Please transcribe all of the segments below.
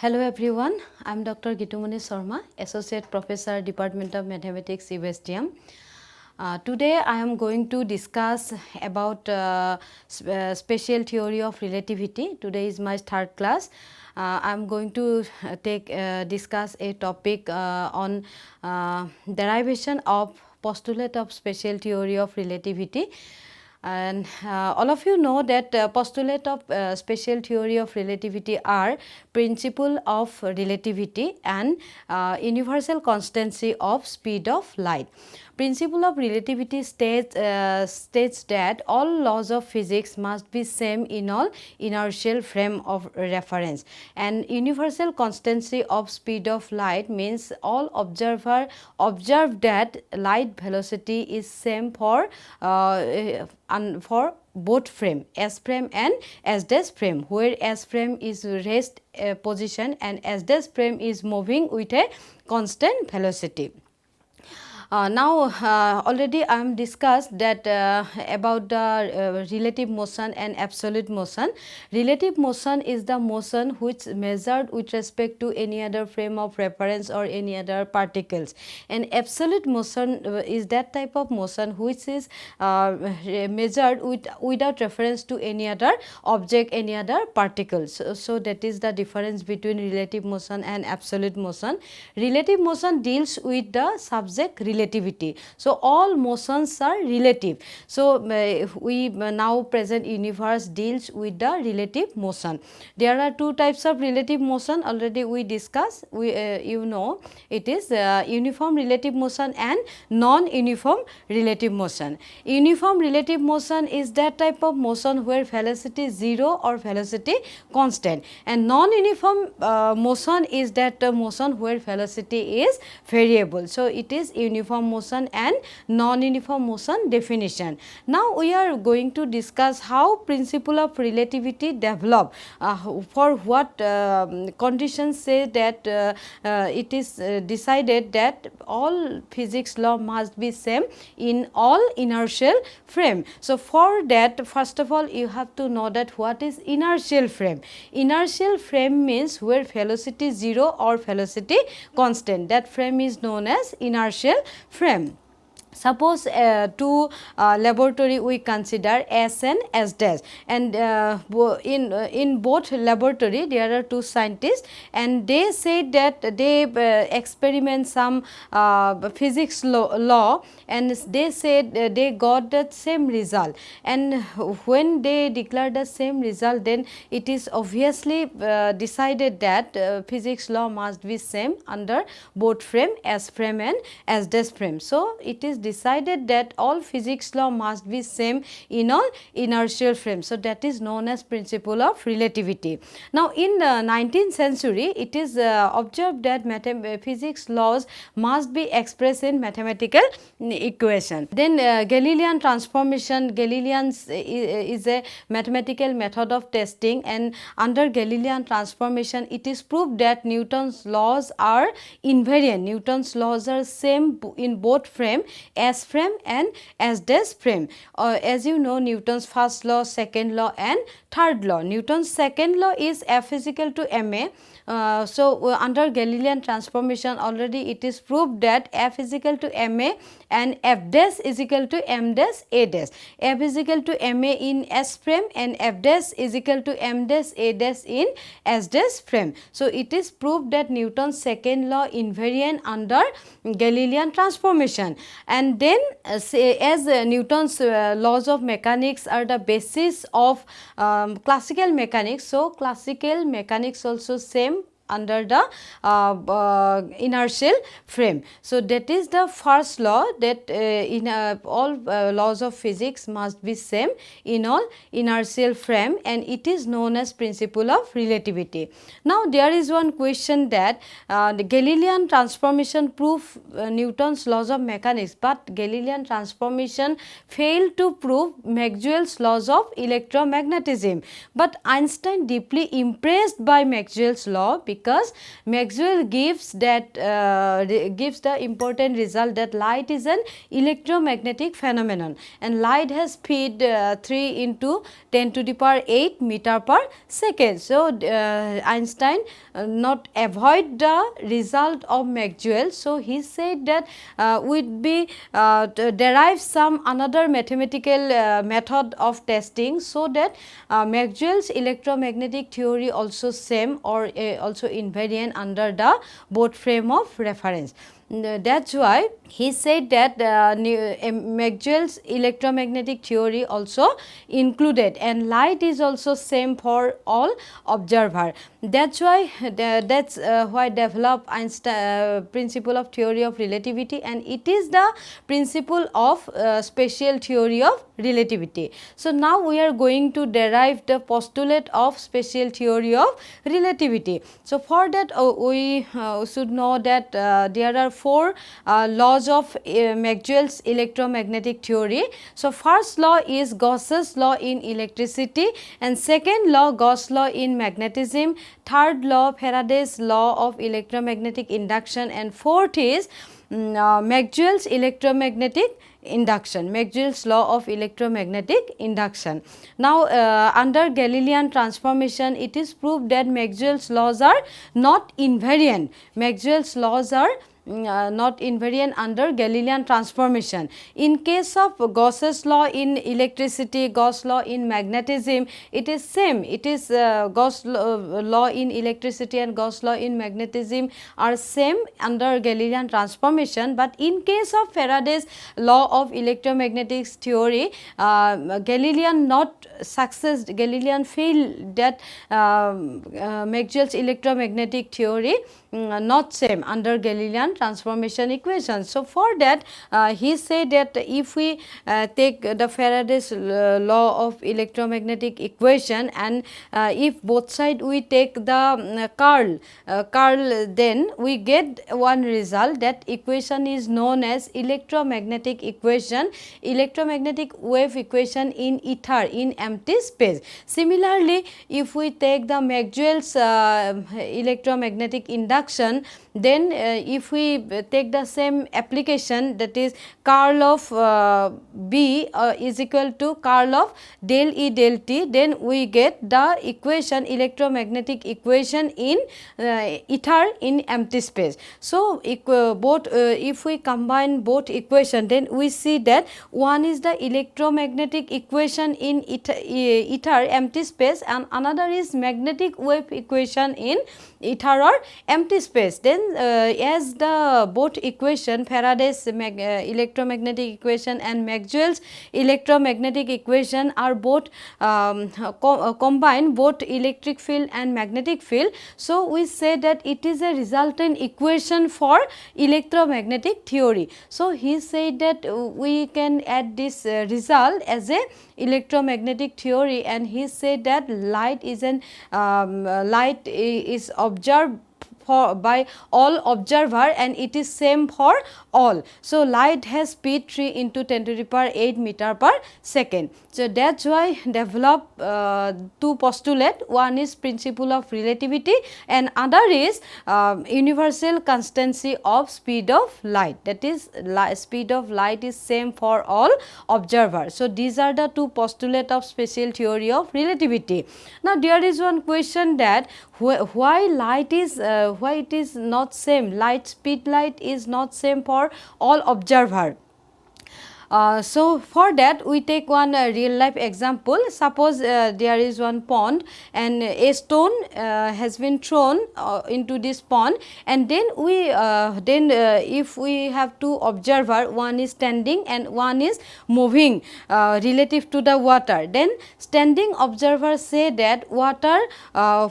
Hello everyone, I am Dr. Gitumoni Sharma, Associate Professor, Department of Mathematics, USDM. Today I am going to discuss about special theory of relativity. Today is my third class. I am going to discuss a topic on derivation of postulate of special theory of relativity. And all of you know that postulate of special theory of relativity are principle of relativity and universal constancy of speed of light. Principle of relativity states that all laws of physics must be same in all inertial frame of reference, and universal constancy of speed of light means all observer observe that light velocity is same for both frame, S frame and S dash frame, where S frame is rest position and S dash frame is moving with a constant velocity. Now already I am discussed that about the relative motion and absolute motion. Relative motion is the motion which measured with respect to any other frame of reference or any other particles, and absolute motion is that type of motion which is measured without reference to any other object, any other particles. So that is the difference between relative motion and absolute motion. Relative motion deals with the subject relativity. So all motions are relative. So we now present universe deals with the relative motion. There are two types of relative motion, already we discussed. You know, it is uniform relative motion and non-uniform relative motion. Uniform relative motion is that type of motion where velocity is 0 or velocity constant, and non-uniform motion is that motion where velocity is variable. So it is uniform motion and non-uniform motion definition. Now we are going to discuss how principle of relativity develop, for what conditions say that it is decided that all physics law must be same in all inertial frame. So for that, first of all you have to know that what is inertial frame. Inertial frame means where velocity 0 or velocity constant, that frame is known as inertial frame. Suppose two laboratory we consider S and S dash, and in both laboratory there are two scientists, and they said that they experiment some physics law, and they said they got the same result, and when they declare the same result, then it is obviously decided that physics law must be same under both frame, S frame and S dash frame. So it is decided that all physics law must be same in all inertial frames. So that is known as principle of relativity. Now in the 19th century, it is observed that physics laws must be expressed in mathematical equation. Then Galilean transformation, Galilean is a mathematical method of testing, and under Galilean transformation it is proved that Newton's laws are invariant. Newton's laws are same in both frame, S frame and S dash frame. As you know, Newton's first law, second law and third law. Newton's second law is F is equal to ma. Under Galilean transformation already it is proved that F is equal to ma and F dash is equal to m dash a dash. F is equal to ma in S frame and F dash is equal to m dash a dash in S dash frame. So it is proved that Newton's second law invariant under Galilean transformation. And then as Newton's laws of mechanics are the basis of classical mechanics, so classical mechanics also same under the inertial frame. So that is the first law, that in all laws of physics must be same in all inertial frame, and it is known as principle of relativity. Now there is one question that the Galilean transformation prove Newton's laws of mechanics, but Galilean transformation failed to prove Maxwell's laws of electromagnetism. But Einstein deeply impressed by Maxwell's law, because Maxwell gives that gives the important result that light is an electromagnetic phenomenon, and light has speed 3 into 10 to the power 8 meter per second. So Einstein not avoid the result of Maxwell, so he said that would be to derive some another mathematical method of testing, so that Maxwell's electromagnetic theory also same or also invariant under the both frame of reference. That is why he said that Maxwell's electromagnetic theory also included, and light is also same for all observer. That's why why develop Einstein principle of theory of relativity, and it is the principle of special theory of relativity. So now we are going to derive the postulate of special theory of relativity. So for that we should know that there are 4 laws of Maxwell's electromagnetic theory. So first law is Gauss's law in electricity, and second law Gauss law in magnetism, third law Faraday's law of electromagnetic induction, and fourth is Maxwell's electromagnetic induction, Maxwell's law of electromagnetic induction. Now under Galilean transformation, it is proved that Maxwell's laws are not invariant. Maxwell's laws are not invariant under Galilean transformation. In case of Gauss's law in electricity, Gauss law in magnetism, it is same. It is Gauss law in electricity and Gauss law in magnetism are same under Galilean transformation. But in case of Faraday's law of electromagnetic theory, Galilean not success, Galilean failed that Maxwell's electromagnetic theory not same under Galilean transformation equation. So for that he said that if we take the Faraday's law of electromagnetic equation, and if both side we take the curl, then we get one result. That equation is known as electromagnetic equation, electromagnetic wave equation in ether, in empty space. Similarly, if we take the Maxwell's electromagnetic induction, then if we take the same application, that is curl of B is equal to curl of del E del T, then we get the equation, electromagnetic equation in ether in empty space. So both if we combine both equation, then we see that one is the electromagnetic equation in ether empty space, and another is magnetic wave equation in ether or empty space. Then as the both equation, Faraday's electromagnetic equation and Maxwell's electromagnetic equation are both combine both electric field and magnetic field, so we say that it is a resultant equation for electromagnetic theory. So he said that we can add this result as a electromagnetic theory, and he said that light is an light is observed by all observer, and it is same for all. So light has speed 3 into 10 to the power 8 meter per second. So that's why develop 2 postulate. One is principle of relativity, and other is universal constancy of speed of light. That is speed of light is same for all observers. So these are the 2 postulate of special theory of relativity. Now there is one question that why light is why it is not same, light speed light is not same for all observer. So for that we take one real life example. Suppose there is one pond, and a stone has been thrown into this pond, and then we if we have 2 observer, one is standing and one is moving relative to the water, then standing observer say that water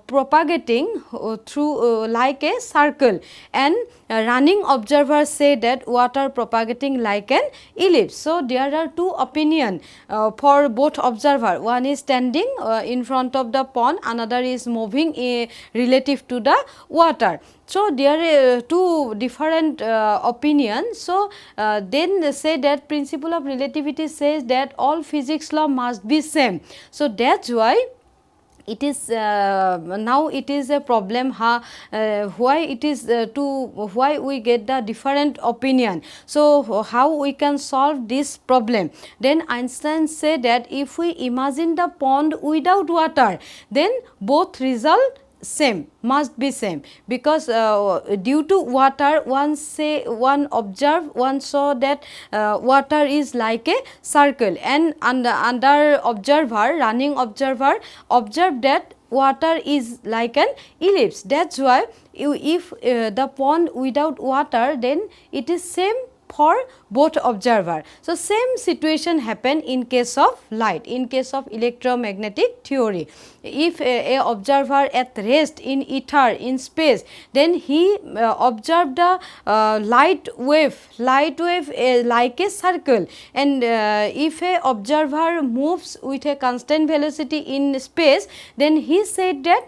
propagating through like a circle, and running observers say that water propagating like an ellipse. So there are 2 opinion for both observer. One is standing in front of the pond, another is moving relative to the water. So there are 2 different opinions. So then they say that principle of relativity says that all physics law must be same. So that's why it is now it is a problem why it is why we get the different opinion. So how we can solve this problem? Then Einstein said that if we imagine the pond without water, then both result same, must be same, because due to water one saw that water is like a circle, and under observer, running observer, observed that water is like an ellipse. That's why if the pond without water, then it is same for both observer. So same situation happen in case of light, in case of electromagnetic theory. If a observer at rest in ether, in space, then he observed the light wave like a circle, and if a observer moves with a constant velocity in space, then he said that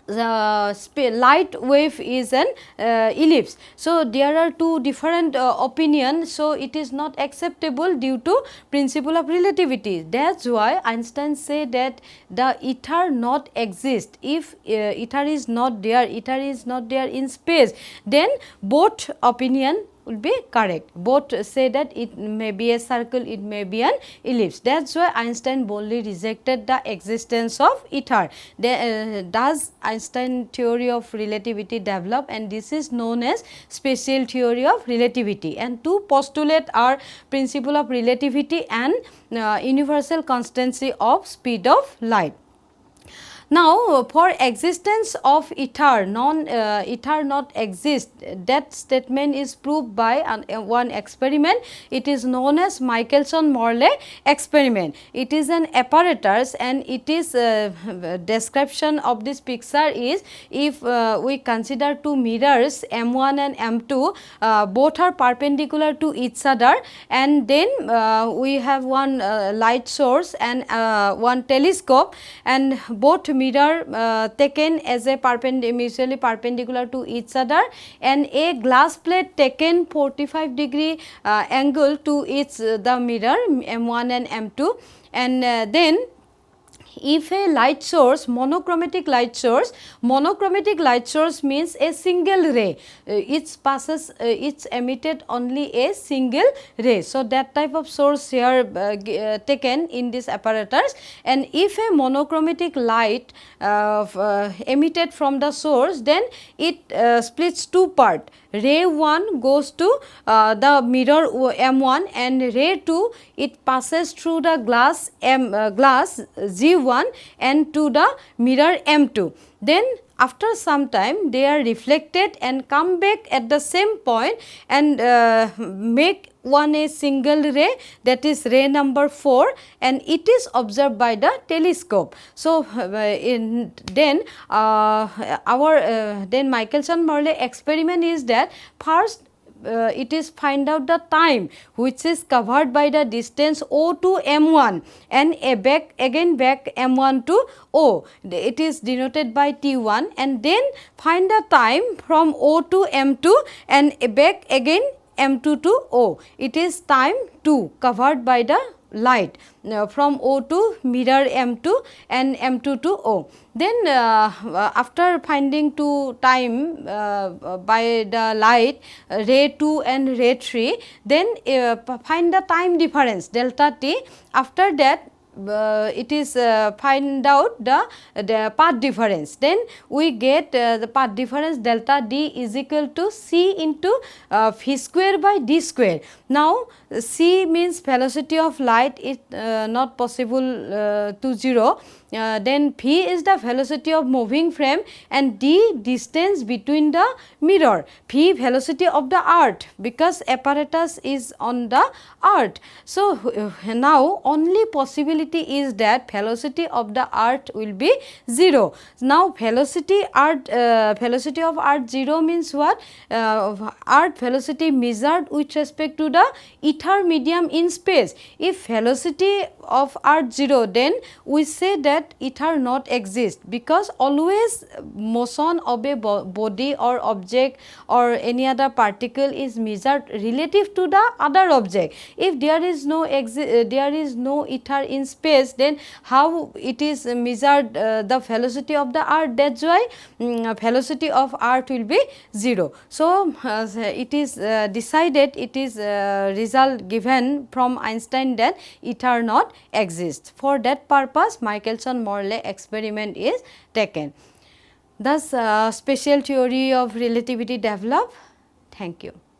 the light wave is an ellipse. So there are two different opinions, so it is not acceptable due to principle of relativity. That's why Einstein said that the ether not exist. If ether is not there in space, then both opinion will be correct. Both say that it may be a circle, it may be an ellipse. That's why Einstein boldly rejected the existence of ether. Thus Einstein theory of relativity develop, and this is known as special theory of relativity. And two postulate are principle of relativity and universal constancy of speed of light. Now, for existence of ether, ether not exist, that statement is proved by one experiment. It is known as Michelson-Morley experiment. It is an apparatus, and it is description of this picture is, if we consider two mirrors M1 and M2, both are perpendicular to each other, and then we have one light source and one telescope, and both mirror taken as a mutually perpendicular to each other, and a glass plate taken 45-degree angle to each the mirror M1 and M2, and then if a light source, monochromatic light source means a single ray, it emitted only a single ray. So that type of source here taken in this apparatus, and if a monochromatic light emitted from the source, then it splits two part. Ray 1 goes to the mirror M1, and ray 2 it passes through the glass G1 and to the mirror M2. Then after some time they are reflected and come back at the same point and make one a single ray, that is ray number 4, and it is observed by the telescope. So then Michelson-Morley experiment is that first it is find out the time which is covered by the distance O to M1, and back M1 to O, it is denoted by T1, and then find the time from O to M2 and back again M2 to O, it is time 2 covered by the light from O to mirror M2 and M2 to O. Then after finding two time by the light ray 2 and ray 3, then find the time difference delta t. After that it is find out the path difference, then we get the path difference delta d is equal to c into v square by d square. Now c means velocity of light is not possible to 0, then v is the velocity of moving frame, and d distance between the mirror, v velocity of the earth, because apparatus is on the earth. So now only possibility is that velocity of the earth will be 0. Now velocity of earth 0 means what? Earth velocity measured with respect to the ether medium in space. If velocity of earth 0, then we say that ether not exist, because always motion of a body or object or any other particle is measured relative to the other object. If there is no ether in space, then how it is measured the velocity of the earth? That's why velocity of earth will be 0. So it is decided, it is result given from Einstein that ether not exists. For that purpose, Michelson-Morley experiment is taken. Thus special theory of relativity developed. Thank you.